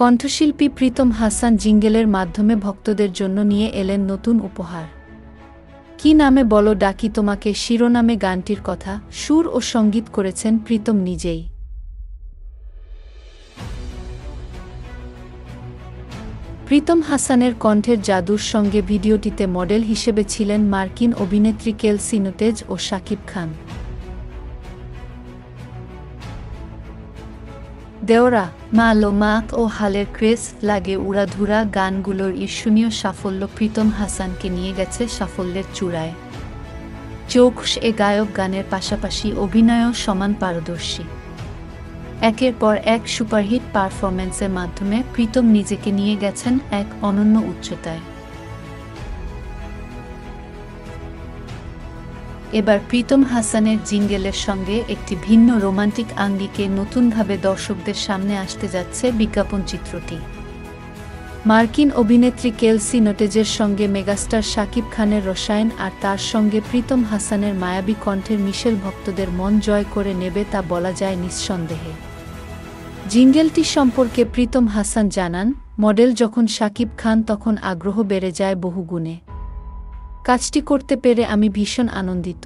কণ্ঠশিল্পী প্রীতম হাসান জিঙ্গেলের মাধ্যমে ভক্তদের জন্য নিয়ে এলেন নতুন উপহার। কি নামে বলো ডাকি তোমাকে শিরোনামে গানটির কথা, সুর ও সঙ্গীত করেছেন প্রীতম নিজেই। প্রীতম হাসানের কণ্ঠের জাদুর সঙ্গে ভিডিওটিতে মডেল হিসেবে ছিলেন মার্কিন অভিনেত্রী কেলসি নোটেজ ও শাকিব খান। দেওরা, মালো মাক ও হালের ক্রেজ লাগে উড়াধুরা গানগুলোর ঈর্ষণীয় সাফল্য প্রীতম হাসানকে নিয়ে গেছে সাফল্যের চূড়ায়। চৌখুশ এ গায়ক গানের পাশাপাশি অভিনয়েও সমান পারদর্শী। একের পর এক সুপারহিট পারফরম্যান্সের মাধ্যমে প্রীতম নিজেকে নিয়ে গেছেন এক অনন্য উচ্চতায়। এবার প্রীতম হাসানের জিঙ্গেলের সঙ্গে একটি ভিন্ন রোমান্টিক আঙ্গিকে নতুনভাবে দর্শকদের সামনে আসতে যাচ্ছে বিজ্ঞাপন চিত্রটি। মার্কিন অভিনেত্রী কেলসি নোটেজের সঙ্গে মেগাস্টার শাকিব খানের রসায়ন আর তার সঙ্গে প্রীতম হাসানের মায়াবী কণ্ঠের মিশেল ভক্তদের মন জয় করে নেবে তা বলা যায় নিঃসন্দেহে। জিঙ্গেলটি সম্পর্কে প্রীতম হাসান জানান, মডেল যখন শাকিব খান তখন আগ্রহ বেড়ে যায় বহুগুণে। কাজটি করতে পেরে আমি ভীষণ আনন্দিত।